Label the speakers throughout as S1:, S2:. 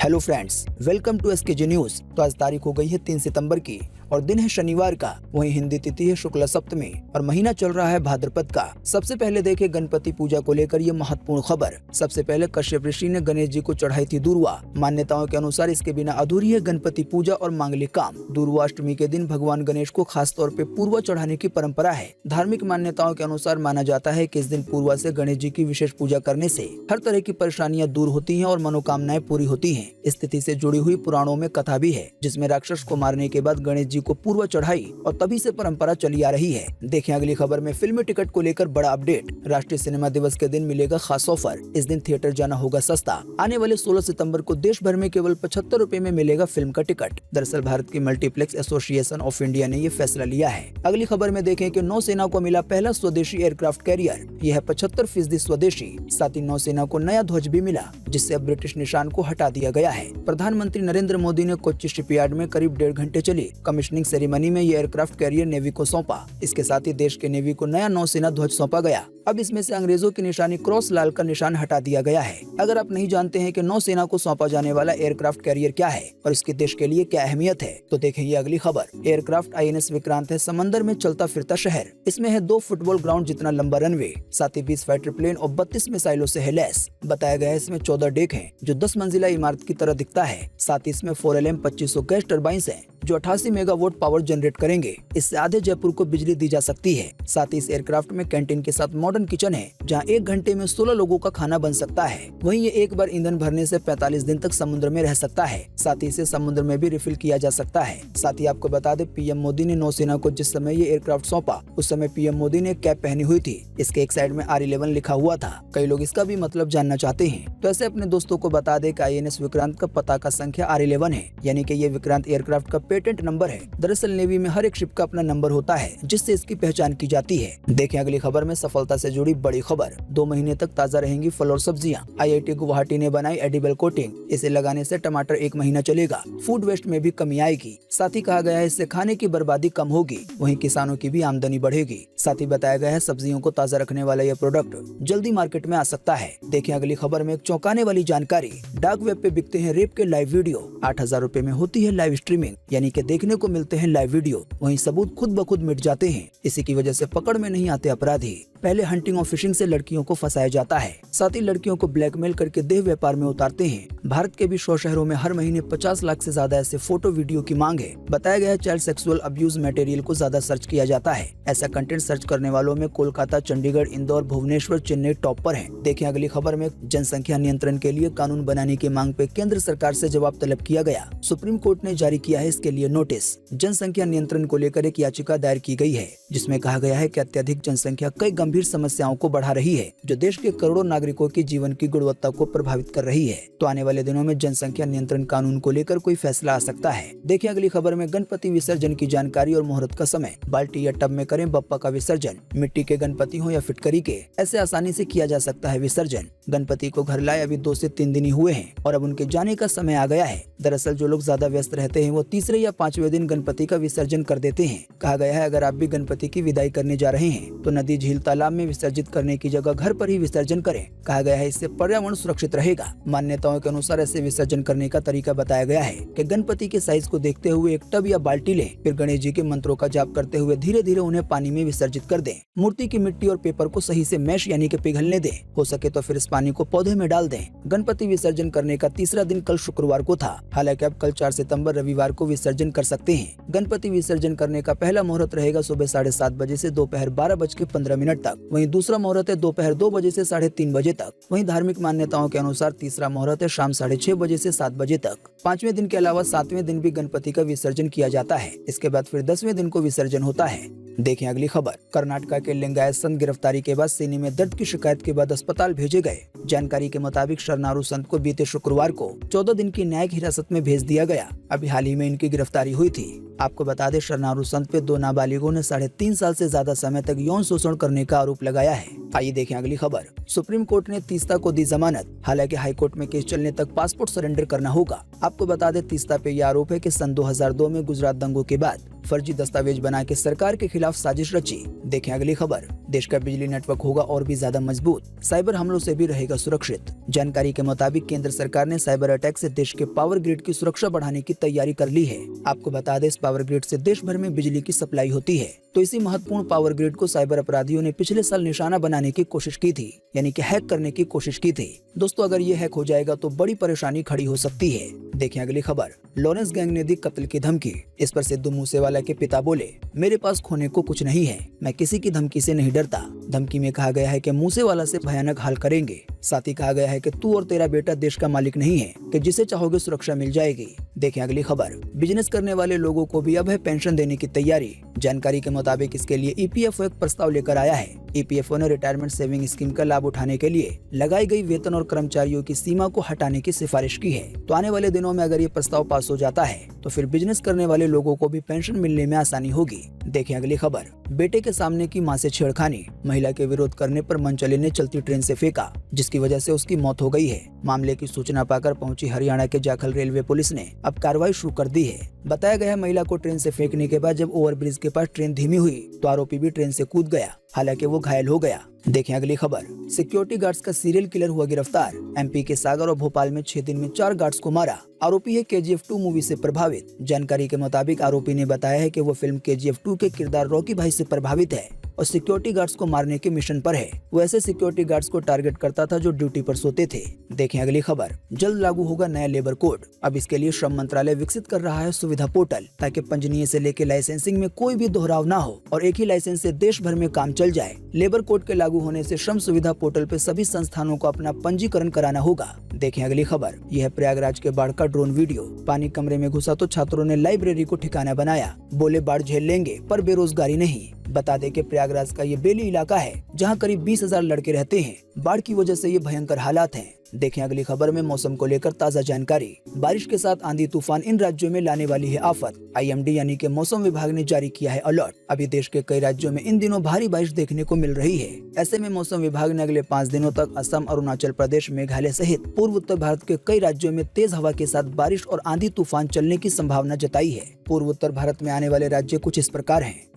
S1: Hello friends, welcome to SKJ news. तो आज तारीख हो गई है 3 सितंबर की और दिन है शनिवार का। वहीं हिंदी तिथि है शुक्ला सप्तमी और महीना चल रहा है भाद्रपद का। सबसे पहले देखे गणपति पूजा को लेकर ये महत्वपूर्ण खबर। सबसे पहले कश्यप ऋषि ने गणेश जी को चढ़ाई थी दूर्वा। मान्यताओं के अनुसार इसके बिना अधूरी है गणपति पूजा और मांगलिक काम। दूर्वा अष्टमी के दिन भगवान गणेश को खास तौर पे पूर्वा चढ़ाने की परंपरा है। धार्मिक मान्यताओं के अनुसार माना जाता है कि इस दिन पूर्वा से गणेश जी की विशेष पूजा करने से हर तरह की परेशानियां दूर होती हैं और मनोकामनाएं पूरी होती हैं। इस तिथि से जुड़ी हुई पुराणों में कथा भी है, जिसमें राक्षस को मारने के बाद गणेश जी को पूर्वा चढ़ाई और तभी से परंपरा चली आ रही है। देखें अगली खबर में फिल्मी टिकट को लेकर बड़ा अपडेट। राष्ट्रीय सिनेमा दिवस के दिन मिलेगा खास ऑफर। इस दिन थिएटर जाना होगा सस्ता। आने वाले 16 सितंबर को देश भर में केवल 75 रुपए में मिलेगा फिल्म का टिकट। दरअसल भारत की मल्टीप्लेक्स एसोसिएशन ऑफ इंडिया ने ये फैसला लिया है। अगली खबर में देखें कि नौसेना को मिला पहला स्वदेशी एयरक्राफ्ट कैरियर। यह है 75% स्वदेशी। साथ ही नौसेना को नया ध्वज भी मिला, जिससे अब ब्रिटिश निशान को हटा दिया गया है। प्रधानमंत्री नरेंद्र मोदी ने कोच्चि शिपयार्ड में करीब 1.5 घंटे चली कमिश्निंग सेरेमनी में ये एयरक्राफ्ट कैरियर नेवी को सौंपा। इसके साथ ही देश के नेवी को नया नौसेना ध्वज सौंपा गया। अब इसमें से अंग्रेजों की निशानी क्रॉस लाल का निशान हटा दिया गया है। अगर आप नहीं जानते हैं कि नौसेना को सौंपा जाने वाला एयरक्राफ्ट कैरियर क्या है और इसके देश के लिए क्या अहमियत है, तो देखें ये अगली खबर। एयरक्राफ्ट INS विक्रांत है समंदर में चलता फिरता शहर। इसमें है 2 फुटबॉल ग्राउंड जितना लंबा रनवे, साथ ही 20 फाइटर प्लेन और 32 मिसाइलों से है लैस। बताया गया है इसमें 14 डेक हैं, जो 10 मंजिला इमारत की तरह दिखता है। साथ ही इसमें 4LM 2500 गैस टर्बाइंस हैं, जो 88 मेगावाट पावर जनरेट करेंगे। इससे आधे जयपुर को बिजली दी जा सकती है। साथ ही इस एयरक्राफ्ट में कैंटीन के साथ मॉडर्न किचन है, जहां 1 घंटे में 16 लोगों का खाना बन सकता है। वहीं ये एक बार ईंधन भरने से 45 दिन तक समुद्र में रह सकता है। साथ ही इसे समुद्र में भी रिफिल किया जा सकता है। साथ ही आपको बता दें, PM मोदी ने नौसेना को जिस समय ये एयरक्राफ्ट सौंपा, उस समय PM मोदी ने कैप पहनी हुई थी। इसके एक साइड में R11 लिखा हुआ था। कई लोग इसका भी मतलब जानना चाहते हैं, तो ऐसे अपने दोस्तों को बता दें कि INS विक्रांत का पताका संख्या R11 है, यानी कि ये विक्रांत एयरक्राफ्ट का पेटेंट नंबर है। दरअसल नेवी में हर एक शिप का अपना नंबर होता है, जिससे इसकी पहचान की जाती है। देखें अगली खबर में सफलता से जुड़ी बड़ी खबर। 2 महीने तक ताजा रहेंगी फल और सब्जियां। IIT गुवाहाटी ने बनाई एडिबल कोटिंग। इसे लगाने से टमाटर 1 महीना चलेगा। फूड वेस्ट में भी कमी आएगी। साथ ही कहा गया है इससे खाने की बर्बादी कम होगी, वहीं किसानों की भी आमदनी बढ़ेगी। साथ ही बताया गया है सब्जियों को ताजा रखने वाला यह प्रोडक्ट जल्दी मार्केट में आ सकता है। देखें अगली खबर में एक चौंकाने वाली जानकारी। डार्क वेब पे बिकते हैं रेप के लाइव वीडियो। 8,000 रुपए में होती है लाइव स्ट्रीमिंग, यानी कि देखने को मिलते हैं लाइव वीडियो, वहीं सबूत खुद ब खुद मिट जाते हैं। इसी की वजह से पकड़ में नहीं आते अपराधी। पहले हंटिंग और फिशिंग से लड़कियों को फंसाया जाता है, साथ ही लड़कियों को ब्लैकमेल करके देह व्यापार में उतारते हैं। भारत के भी 100 शहरों में हर महीने 50 लाख से ज्यादा ऐसे फोटो वीडियो की मांग है। बताया गया है चाइल्ड सेक्सुअल अब्यूज मटेरियल को ज्यादा सर्च किया जाता है। ऐसा कंटेंट सर्च करने वालों में कोलकाता, चंडीगढ़, इंदौर, भुवनेश्वर, चेन्नई टॉप पर है। देखें अगली खबर में जनसंख्या नियंत्रण के लिए कानून बनाने की मांग पे केंद्र सरकार से जवाब तलब किया गया। सुप्रीम कोर्ट ने जारी किया है इसके लिए नोटिस। जनसंख्या नियंत्रण को लेकर एक याचिका दायर की गई है, जिसमें कहा गया है कि अत्यधिक जनसंख्या कई गंभीर समस्याओं को बढ़ा रही है, जो देश के करोड़ों नागरिकों की जीवन की गुणवत्ता को प्रभावित कर रही है। तो आने वाले दिनों में जनसंख्या नियंत्रण कानून को लेकर कोई फैसला आ सकता है। देखिए अगली खबर में गणपति विसर्जन की जानकारी और मुहूर्त का समय। बाल्टी या टब में करें बप्पा का विसर्जन। मिट्टी के गणपति हो या फिटकरी के, ऐसे आसानी से किया जा सकता है विसर्जन। गणपति को घर लाए अभी 2 से 3 दिन ही हुए हैं और अब उनके जाने का समय आ गया है। दरअसल जो लोग ज्यादा व्यस्त रहते हैं, वो तीसरे या 5वें दिन गणपति का विसर्जन कर देते हैं। कहा गया है अगर आप भी गणपति की विदाई करने जा रहे हैं, तो नदी, झील, तालाब में विसर्जित करने की जगह घर पर ही विसर्जन करें। कहा गया है इससे पर्यावरण सुरक्षित रहेगा। मान्यताओं के अनुसार ऐसे विसर्जन करने का तरीका बताया गया है कि गणपति के साइज को देखते हुए एक टब या बाल्टी लें, फिर गणेश जी के मंत्रों का जाप करते हुए धीरे धीरे उन्हें पानी में विसर्जित कर दें। मूर्ति की मिट्टी और पेपर को सही से मैश यानी कि पिघलने दें। हो सके तो फिर इस पानी को पौधे में डाल दें। गणपति विसर्जन करने का तीसरा दिन कल शुक्रवार को था। हालांकि अब कल 4 सितंबर रविवार को विसर्जन कर सकते हैं। गणपति विसर्जन करने का पहला मुहूर्त रहेगा सुबह 7:30 बजे से दोपहर 12:15 तक। वहीं दूसरा मुहूर्त है दोपहर 2 बजे से 3:30 बजे तक। वहीं धार्मिक मान्यताओं के अनुसार तीसरा मुहूर्त है शाम 6:30 बजे से 7 बजे तक। 5वें दिन के अलावा 7वें दिन भी गणपति का विसर्जन किया जाता है। इसके बाद फिर 10वें दिन को विसर्जन होता है। देखें अगली खबर। कर्नाटक के लिंगायत संत गिरफ्तारी के बाद सीने में दर्द की शिकायत के बाद अस्पताल भेजे गए। जानकारी के मुताबिक शरणारू संत को बीते शुक्रवार को 14 दिन की न्यायिक हिरासत में भेज दिया गया। अभी हाल ही में इनकी गिरफ्तारी हुई थी। आपको बता दें शरणारू संत पे 2 नाबालिगों ने 3.5 साल से ज्यादा समय तक यौन शोषण करने का आरोप लगाया है। आइए देखें अगली खबर। सुप्रीम कोर्ट ने तीस्ता को दी जमानत, हालांकि हाई कोर्ट में केस चलने तक पासपोर्ट सरेंडर करना होगा। आपको बता दें तीस्ता पे यह आरोप है कि सन 2002 में गुजरात दंगों के बाद फर्जी दस्तावेज बना के सरकार के खिलाफ साजिश रची। देखें अगली खबर। देश का बिजली नेटवर्क होगा और भी ज्यादा मजबूत, साइबर हमलों से भी रहेगा सुरक्षित। जानकारी के मुताबिक केंद्र सरकार ने साइबर अटैक से देश के पावर ग्रिड की सुरक्षा बढ़ाने की तैयारी कर ली है। आपको बता दें इस पावर ग्रिड से देश भर में बिजली की सप्लाई होती है, तो इसी महत्वपूर्ण पावर ग्रिड को साइबर अपराधियों ने पिछले साल निशाना बनाने की कोशिश की थी, यानी कि हैक करने की कोशिश की थी। दोस्तों अगर ये हैक हो जाएगा तो बड़ी परेशानी खड़ी हो सकती है। देखें अगली खबर। लॉरेंस गैंग ने दी कत्ल की धमकी, इस पर सिद्धू मूसेवाला के पिता बोले, मेरे पास खोने को कुछ नहीं है, मैं किसी की धमकी से नहीं डरता। धमकी में कहा गया है कि मूसेवाला से भयानक हाल करेंगे। साथ ही कहा गया है कि तू और तेरा बेटा देश का मालिक नहीं है कि जिसे चाहोगे सुरक्षा मिल जाएगी। देखें अगली खबर। बिजनेस करने वाले लोगों को भी अब है पेंशन देने की तैयारी। जानकारी के मुताबिक इसके लिए ईपीएफओ एक प्रस्ताव लेकर आया है। ईपीएफओ ने रिटायरमेंट सेविंग स्कीम का लाभ उठाने के लिए लगाई गई वेतन और कर्मचारियों की सीमा को हटाने की सिफारिश की है। तो आने वाले दिनों में अगर ये प्रस्ताव पास हो जाता है तो फिर बिजनेस करने वाले लोगों को भी पेंशन मिलने में आसानी होगी। देखें अगली खबर। बेटे के सामने की मां से छेड़खानी, महिला के विरोध करने पर मनचले ने चलती ट्रेन से फेंका, जिसकी वजह से उसकी मौत हो गई है। मामले की सूचना पाकर पहुंची हरियाणा के जाखल रेलवे पुलिस ने अब कार्रवाई शुरू कर दी है। बताया गया है महिला को ट्रेन से फेंकने के बाद जब ओवरब्रिज के पास ट्रेन धीमी हुई तो आरोपी भी ट्रेन से कूद गया, हालांकि वो घायल हो गया। देखें अगली खबर। सिक्योरिटी गार्ड्स का सीरियल किलर हुआ गिरफ्तार, एमपी के सागर और भोपाल में 6 दिन में 4 गार्ड्स को मारा। आरोपी है KGF 2 मूवी से प्रभावित। जानकारी के मुताबिक आरोपी ने बताया है कि वो फिल्म KGF 2 के किरदार रॉकी भाई से प्रभावित है और सिक्योरिटी गार्ड्स को मारने के मिशन पर है। वो ऐसे सिक्योरिटी गार्ड्स को टारगेट करता था जो ड्यूटी पर सोते थे। देखें अगली खबर। जल्द लागू होगा नया लेबर कोड, अब इसके लिए श्रम मंत्रालय विकसित कर रहा है सुविधा पोर्टल, ताकि पंजीयन से लेकर लाइसेंसिंग में कोई भी दोहराव ना हो और एक ही लाइसेंस से देश भर में काम चल जाए। लेबर कोड के लागू होने से श्रम सुविधा पोर्टल पे सभी संस्थानों को अपना पंजीकरण कराना होगा। देखें अगली खबर। यह है प्रयागराज के बाढ़ का ड्रोन वीडियो। पानी कमरे में घुसा तो छात्रों ने लाइब्रेरी को ठिकाना बनाया, बोले बाढ़ झेल लेंगे पर बेरोजगारी नहीं। बता दें कि प्रयागराज का ये बेली इलाका है जहां करीब 20,000 लड़के रहते हैं। बाढ़ की वजह से ये भयंकर हालात हैं। देखें अगली खबर में मौसम को लेकर ताजा जानकारी। बारिश के साथ आंधी तूफान इन राज्यों में लाने वाली है आफत। IMD यानी कि मौसम विभाग ने जारी किया है अलर्ट। अभी देश के कई राज्यों में इन दिनों भारी बारिश देखने को मिल रही है। ऐसे में मौसम विभाग ने अगले 5 दिनों तक असम, अरुणाचल प्रदेश, मेघालय सहित पूर्व उत्तर भारत के कई राज्यों में तेज हवा के साथ बारिश और आंधी तूफान चलने की संभावना जताई है। पूर्व उत्तर भारत में आने वाले राज्य कुछ इस प्रकार हैं।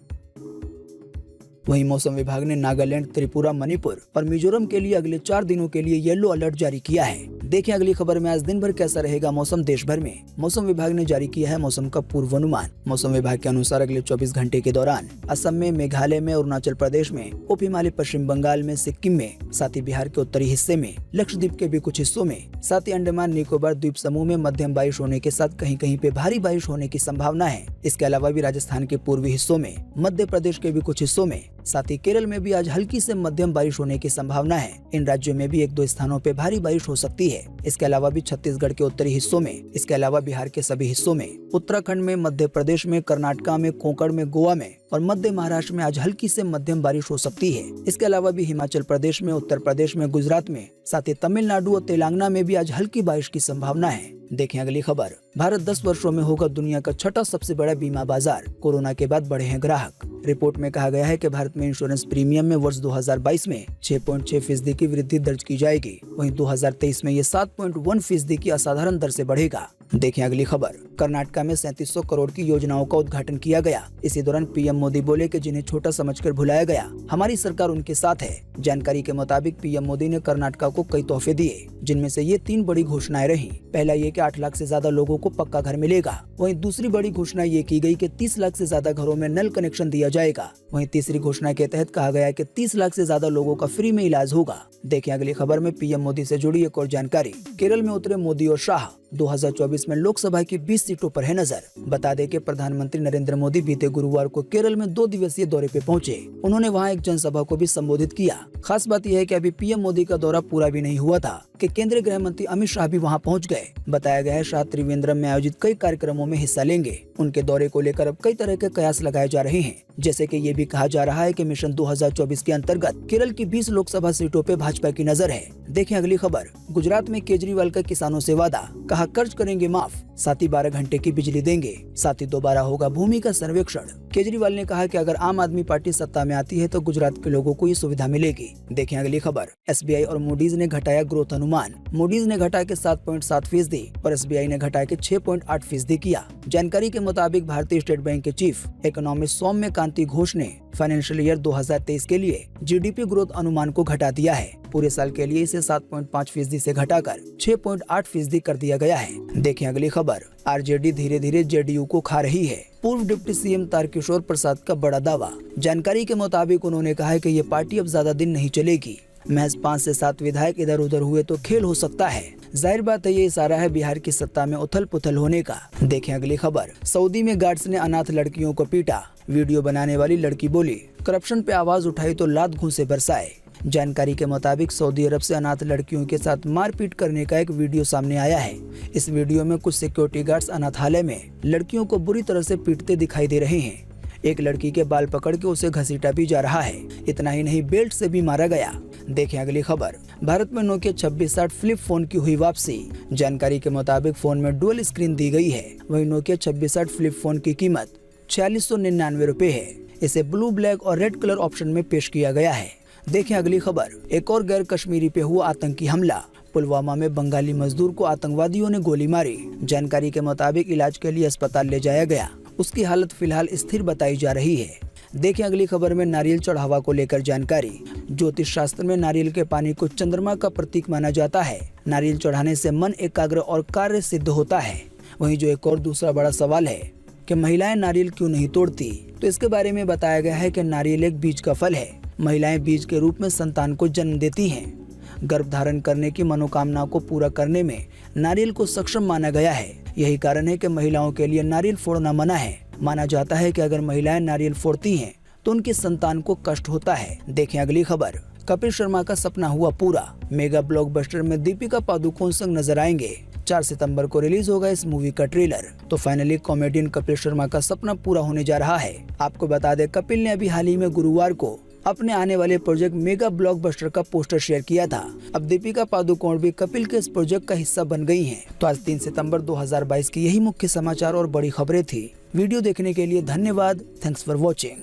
S1: वहीं मौसम विभाग ने नागालैंड, त्रिपुरा, मणिपुर और मिजोरम के लिए अगले 4 दिनों के लिए येलो अलर्ट जारी किया है। देखें अगली खबर में आज दिन भर कैसा रहेगा मौसम देश भर में। मौसम विभाग ने जारी किया है मौसम का पूर्वानुमान। मौसम विभाग के अनुसार अगले 24 घंटे के दौरान असम में, मेघालय में, अरुणाचल प्रदेश में, उप हिमालय पश्चिम बंगाल में, सिक्किम में, साथ ही बिहार के उत्तरी हिस्से में, लक्षद्वीप के भी कुछ हिस्सों में, साथ ही अंडमान निकोबार द्वीप समूह में मध्यम बारिश होने के साथ कहीं कहीं पे भारी बारिश होने की संभावना है। इसके अलावा भी राजस्थान के पूर्वी हिस्सों में, मध्य प्रदेश के भी कुछ हिस्सों में, साथ ही केरल में भी आज हल्की से मध्यम बारिश होने की संभावना है। इन राज्यों में भी 1-2 स्थानों पे भारी बारिश हो सकती है। इसके अलावा भी छत्तीसगढ़ के उत्तरी हिस्सों में, इसके अलावा बिहार के सभी हिस्सों में, उत्तराखंड में, मध्य प्रदेश में, कर्नाटका में, कोंकण में, गोवा में और मध्य महाराष्ट्र में आज हल्की से मध्यम बारिश हो सकती है। इसके अलावा भी हिमाचल प्रदेश में, उत्तर प्रदेश में, गुजरात में, साथ ही तमिलनाडु और तेलंगाना में भी आज हल्की बारिश की संभावना है। देखें अगली खबर। भारत 10 वर्षों में होगा दुनिया का 6ठा सबसे बड़ा बीमा बाजार, कोरोना के बाद बढ़े हैं ग्राहक। रिपोर्ट में कहा गया है कि भारत में इंश्योरेंस प्रीमियम में वर्ष 2022 में 6.6% की वृद्धि दर्ज की जाएगी। वहीं 2023 में ये 7.1% की असाधारण दर से बढ़ेगा। देखें अगली खबर। कर्नाटका में 3700 करोड़ की योजनाओं का उद्घाटन किया गया। इसी दौरान PM मोदी बोले कि जिन्हें छोटा समझकर भुलाया गया, हमारी सरकार उनके साथ है। जानकारी के मुताबिक PM मोदी ने कर्नाटका को कई तोहफे दिए, जिनमें से ये 3 बड़ी घोषणाएं रही। पहला ये कि 8 लाख से ज्यादा लोगों को पक्का घर मिलेगा। वहीं दूसरी बड़ी घोषणा ये की गई कि 30 लाख से ज्यादा घरों में नल कनेक्शन दिया जाएगा। वहीं तीसरी घोषणा के तहत कहा गया कि 30 लाख से ज्यादा लोगों का फ्री में इलाज होगा। देखें अगली खबर में PM मोदी से जुड़ी एक और जानकारी। केरल में उतरे मोदी और शाह। 2024 में लोकसभा की 20 सीटों पर है नजर। बता दें कि प्रधानमंत्री नरेंद्र मोदी बीते गुरुवार को केरल में 2 दिवसीय दौरे पे पहुंचे। उन्होंने वहां एक जनसभा को भी संबोधित किया। खास बात यह है कि अभी PM मोदी का दौरा पूरा भी नहीं हुआ था कि केंद्रीय गृह मंत्री अमित शाह भी वहां पहुंच गए। बताया गया है शाह त्रिवेंद्रम में आयोजित कई कार्यक्रमों में हिस्सा लेंगे। उनके दौरे को लेकर अब कई तरह के कयास लगाए जा रहे हैं। जैसे कि ये भी कहा जा रहा है कि मिशन 2024 के अंतर्गत केरल की 20 लोकसभा सीटों पे भाजपा की नजर है। देखें अगली खबर। गुजरात में केजरीवाल का किसानों से वादा, कहा कर्ज करेंगे माफ, साथ ही 12 घंटे की बिजली देंगे, साथ ही दोबारा होगा भूमि का सर्वेक्षण। केजरीवाल ने कहा कि अगर आम आदमी पार्टी सत्ता में आती है तो गुजरात के लोगों को ये सुविधा मिलेगी। देखें अगली खबर। SBI और मूडीज ने घटाया ग्रोथ अनुमान। मूडीज ने घटा के 7.7% और SBI ने घटा के 6.8% किया। जानकारी के मुताबिक भारतीय स्टेट बैंक के चीफ इकोनॉमिस्ट सौम्य कांति घोष ने फाइनेंशियल ईयर 2023 के लिए GDP ग्रोथ अनुमान को घटा दिया है। पूरे साल के लिए इसे 7.5% से घटाकर 6.8% कर दिया गया है। देखें अगली खबर। RJD धीरे धीरे JDU को खा रही है। पूर्व डिप्टी CM तारकिशोर प्रसाद का बड़ा दावा। जानकारी के मुताबिक उन्होंने कहा है कि ये पार्टी अब ज्यादा दिन नहीं चलेगी। महज 5 से 7 विधायक इधर उधर हुए तो खेल हो सकता है। जाहिर बात है ये इशारा है बिहार की सत्ता में उथल पुथल होने का। देखें अगली खबर। सऊदी में गार्ड्स ने अनाथ लड़कियों को पीटा। वीडियो बनाने वाली लड़की बोली, करप्शन पे आवाज उठाई तो लात घूंसे बरसाए। जानकारी के मुताबिक सऊदी अरब से अनाथ लड़कियों के साथ मारपीट करने का एक वीडियो सामने आया है। इस वीडियो में कुछ सिक्योरिटी गार्ड्स अनाथालय में लड़कियों को बुरी तरह से पीटते दिखाई दे रहे हैं। एक लड़की के बाल पकड़ के उसे घसीटा भी जा रहा है। इतना ही नहीं, बेल्ट से भी मारा गया। देखें अगली खबर। भारत में नोकिया 2660 फ्लिप फोन की हुई वापसी। जानकारी के मुताबिक फोन में डुअल स्क्रीन दी गई है। वहीं नोकिया 2660 फ्लिप फोन की कीमत 4699 रुपए है। इसे ब्लू, ब्लैक और रेड कलर ऑप्शन में पेश किया गया है। देखें अगली खबर। एक और गैर कश्मीरी पे हुआ आतंकी हमला। पुलवामा में बंगाली मजदूर को आतंकवादियों ने गोली मारी। जानकारी के मुताबिक इलाज के लिए अस्पताल ले जाया गया। उसकी हालत फिलहाल स्थिर बताई जा रही है। देखें अगली खबर में नारियल चढ़ावा को लेकर जानकारी। ज्योतिष शास्त्र में नारियल के पानी को चंद्रमा का प्रतीक माना जाता है। नारियल चढ़ाने से मन एकाग्र और कार्य सिद्ध होता है। वहीं जो एक और दूसरा बड़ा सवाल है कि महिलाएं नारियल क्यों नहीं तोड़ती, तो इसके बारे में बताया गया है कि नारियल एक बीज का फल है। महिलाएं बीज के रूप में संतान को जन्म देती हैं। गर्भ धारण करने की मनोकामना को पूरा करने में नारियल को सक्षम माना गया है। यही कारण है कि महिलाओं के लिए नारियल फोड़ना मना है। माना जाता है कि अगर महिलाएं नारियल फोड़ती हैं तो उनकी संतान को कष्ट होता है। देखें अगली खबर। कपिल शर्मा का सपना हुआ पूरा। मेगा ब्लॉकबस्टर में दीपिका पादुकोण संग नजर आएंगे। 4 सितंबर को रिलीज होगा इस मूवी का ट्रेलर। तो फाइनली कॉमेडियन कपिल शर्मा का सपना पूरा होने जा रहा है। आपको बता दें, कपिल ने अभी हाल ही में गुरुवार को अपने आने वाले प्रोजेक्ट मेगा ब्लॉकबस्टर का पोस्टर शेयर किया था। अब दीपिका पादुकोण भी कपिल के इस प्रोजेक्ट का हिस्सा बन गई हैं। तो आज 3 सितंबर 2022 की यही मुख्य समाचार और बड़ी खबरें थी। वीडियो देखने के लिए धन्यवाद। Thanks for watching.